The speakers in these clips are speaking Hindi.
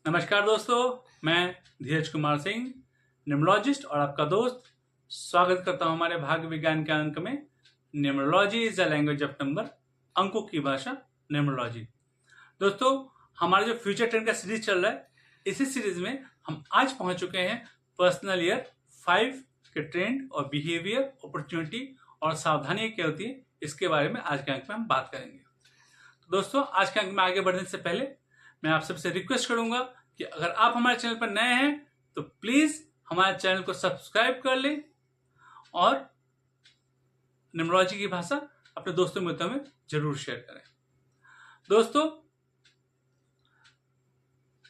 नमस्कार दोस्तों, मैं धीरज कुमार सिंह, न्यूमरोलॉजिस्ट और आपका दोस्त स्वागत करता हूं हमारे भाग्य विज्ञान के अंक में। Numerology is the language of number, अंकों की भाषा न्यूमरोलॉजी। दोस्तों, हमारा जो फ्यूचर ट्रेंड का सीरीज चल रहा है, इसी सीरीज में हम आज पहुंच चुके हैं पर्सनल ईयर 5 के ट्रेंड और बिहेवियर, अपॉर्चुनिटी और सावधानी क्या होती है, इसके बारे में आज के अंक में हम बात करेंगे। तो दोस्तों, आज के अंक में आगे बढ़ने से पहले मैं आप सबसे रिक्वेस्ट करूंगा कि अगर आप हमारे चैनल पर नए हैं तो प्लीज हमारे चैनल को सब्सक्राइब कर लें और न्यूमरोलॉजी की भाषा अपने दोस्तों मित्रों में जरूर शेयर करें। दोस्तों,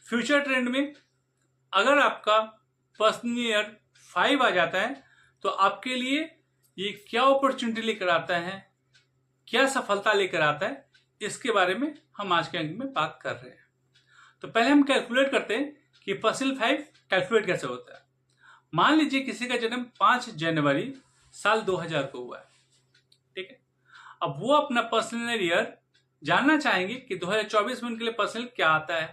फ्यूचर ट्रेंड में अगर आपका पर्सनल ईयर 5 आ जाता है तो आपके लिए ये क्या अपॉर्चुनिटी लेकर आता है, क्या सफलता लेकर आता है, इसके बारे में हम आज के अंक में बात कर रहे हैं। तो पहले हम कैलकुलेट करते हैं कि पर्सनल 5 कैलकुलेट कैसे होता है। मान लीजिए किसी का जन्म 5 जनवरी साल 2000 को हुआ है, ठीक है। अब वो अपना पर्सनल ईयर जानना चाहेंगे कि 2024 में उनके लिए पर्सनल क्या आता है।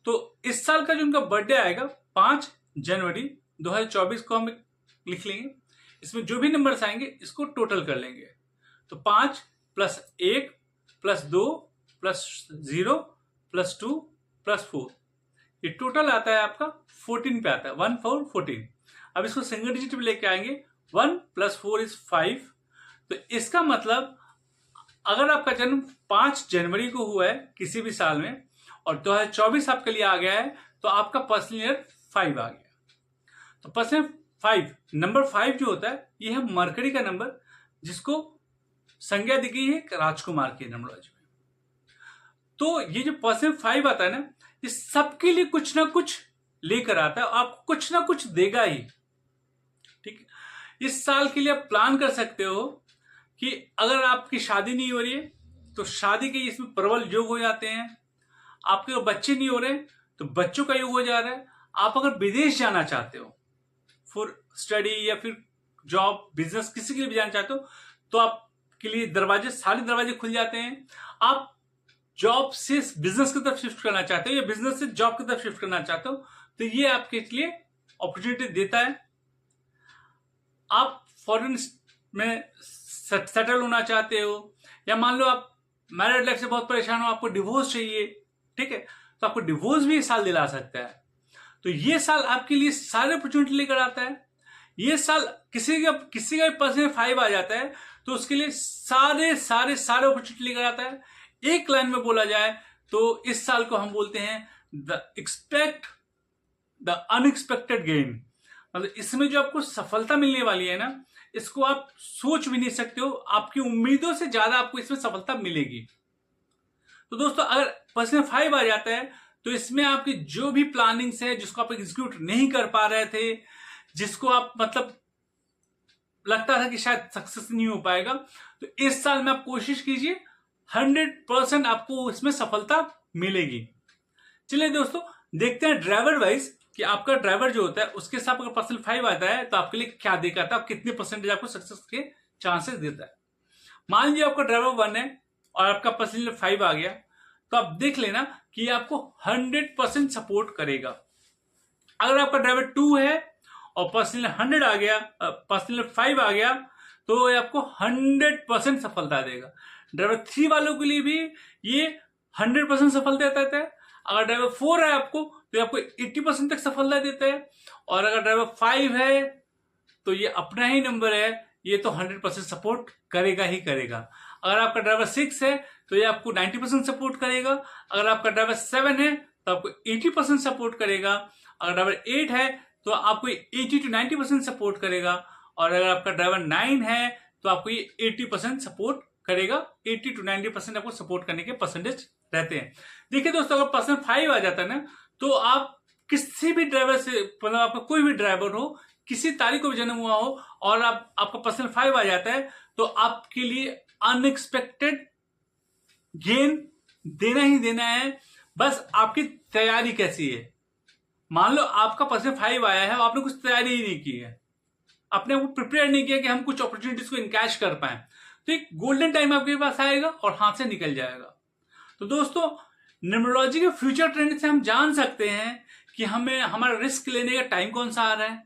तो इस साल का जो उनका बर्थडे आएगा 5 जनवरी 2024 को हम लिख लेंगे। इसमें जो भी नंबर्स आएंगे इसको टोटल कर लेंगे। तो 5 + 1 + 2 + 0 + 2 + 4, ये टोटल आता है आपका 14 पे आता है, 1 4 14। अब इसको सिंगल डिजिट में लेके आएंगे, 1 + 4 = 5। तो इसका मतलब अगर आपका जन्म 5 जनवरी को हुआ है किसी भी साल में और 2024 आपके लिए आ गया है तो आपका पर्सनल ईयर 5 आ गया। तो पर्सनल 5 नंबर 5 जो होता है ये है मरकरी का नंबर, जिसको संज्ञा दी गई है राजकुमार की न्यूमरोलॉजी में। तो ये जो पर्सनल 5 आता है ना, ये सबके लिए कुछ ना कुछ लेकर आता है, आपको कुछ ना कुछ देगा ही, ठीक है। इस साल के लिए आप प्लान कर सकते हो कि अगर आपकी शादी नहीं हो रही है तो शादी के इसमें प्रबल योग हो जाते हैं। आपके बच्चे नहीं हो रहे तो बच्चों का योग हो जा रहा है। आप अगर विदेश जाना चाहते हो फॉर स्टडी या फिर जॉब, बिजनेस, किसी के लिए भी जाना चाहते हो तो आपके लिए सारे दरवाजे खुल जाते हैं। आप जॉब से बिजनेस की तरफ शिफ्ट करना चाहते हो या बिजनेस से जॉब की तरफ शिफ्ट करना चाहते हो तो ये आपके लिए अपॉर्चुनिटी देता है। आप फॉरेन में सेटल होना चाहते हो या मान लो आप मैरिड लाइफ से बहुत परेशान हो, आपको डिवोर्स चाहिए, ठीक है, तो आपको डिवोर्स भी इस साल दिला सकता है। तो ये साल आपके लिए सारे अपॉर्चुनिटी लेकर आता है। ये साल किसी का पर्सनल 5 आ जाता है तो उसके लिए सारे अपॉर्चुनिटी लेकर आता है। एक लाइन में बोला जाए तो इस साल को हम बोलते हैं द अनएक्सपेक्टेड गेन। मतलब इसमें जो आपको सफलता मिलने वाली है ना, इसको आप सोच भी नहीं सकते हो। आपकी उम्मीदों से ज्यादा आपको इसमें सफलता मिलेगी। तो दोस्तों, अगर पर्सनल 5 आ जाता है तो इसमें आपकी जो भी प्लानिंग्स है, जिसको आप एग्जीक्यूट नहीं कर पा रहे थे, जिसको आप मतलब लगता था कि शायद सक्सेस नहीं हो पाएगा, तो इस साल में आप कोशिश कीजिए, 100% आपको इसमें सफलता मिलेगी। चलिए दोस्तों, देखते हैं ड्राइवर वाइज कि आपका ड्राइवर जो होता है उसके साथ अगर पर्सनल 5 आता है तो आपके लिए क्या दिखाता है, कितने परसेंटेज आपको सक्सेस के चांसेस देता है। मान लीजिए आपका ड्राइवर 1 है और आपका पर्सनल 5 आ गया तो आप देख लेना कि आपको 100% सपोर्ट करेगा। अगर आपका ड्राइवर 2 है और पर्सनल 100 आ गया, पर्सनल 5 आ गया, तो ये आपको 100% सफलता देगा। ड्राइवर 3 वालों के लिए भी ये 100% सफलता देता है। अगर ड्राइवर 4 है आपको तो ये आपको 80% तक सफलता देता है। और अगर ड्राइवर 5 है तो ये अपना ही नंबर है, ये तो 100% सपोर्ट करेगा ही करेगा। अगर आपका ड्राइवर 6 है तो ये आपको 90% सपोर्ट करेगा। अगर आपका ड्राइवर 7 है तो आपको 80% सपोर्ट करेगा। अगर ड्राइवर 8 है तो आपको 80 to 90% सपोर्ट करेगा। और अगर आपका ड्राइवर 9 है तो आपको ये 80% सपोर्ट करेगा। 80 to 90% आपको सपोर्ट करने के परसेंटेज रहते हैं। देखिए दोस्तों, अगर पर्सनल 5 आ जाता है ना तो आप किसी भी ड्राइवर से, मतलब आपका कोई भी ड्राइवर हो, किसी तारीख को भी जन्म हुआ हो और आपका पर्सनल 5 आ जाता है तो आपके लिए अनएक्सपेक्टेड गेन देना ही देना है। बस आपकी तैयारी कैसी है। मान लो आपका पर्सनल 5 आया है और आपने कुछ तैयारी ही नहीं की है, आपने वो प्रिपेयर नहीं किया कि हम कुछ अपॉर्चुनिटीज को इनकैश कर पाए, तो एक गोल्डन टाइम आपके पास आएगा और हाथ से निकल जाएगा। तो दोस्तों, न्यूमरोलॉजी के फ्यूचर ट्रेंड से हम जान सकते हैं कि हमें हमारा रिस्क लेने का टाइम कौन सा आ रहा है,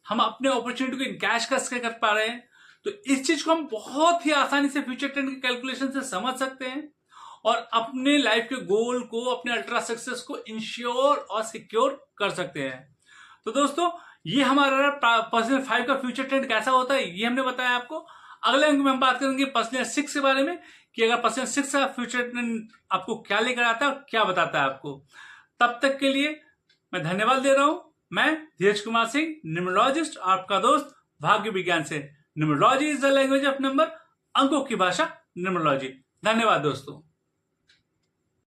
हम अपने अपॉर्चुनिटी को इनकैश कैसे कर पा रहे हैं। तो इस चीज को हम बहुत ही आसानी से फ्यूचर ट्रेंड की कैलकुलेशन से समझ सकते हैं और अपने लाइफ के गोल को, अपने अल्ट्रा सक्सेस को इंश्योर और सिक्योर कर सकते हैं। तो दोस्तों, ये हमारा पर्सनल 5 का फ्यूचर ट्रेंड कैसा होता है ये हमने बताया आपको। अगले अंक में हम बात करेंगे पर्सनल 6 के बारे में कि अगर पर्सनल 6 का फ्यूचर ट्रेंड आपको क्या लेकर आता है और क्या बताता है आपको। तब तक के लिए मैं धन्यवाद दे रहा हूं। मैं धीरज कुमार सिंह, न्यूमरोलॉजिस्ट, आपका दोस्त भाग्य विज्ञान से। Numerology is the language of number, अंकों की भाषा न्यूमरोलॉजी। धन्यवाद दोस्तों।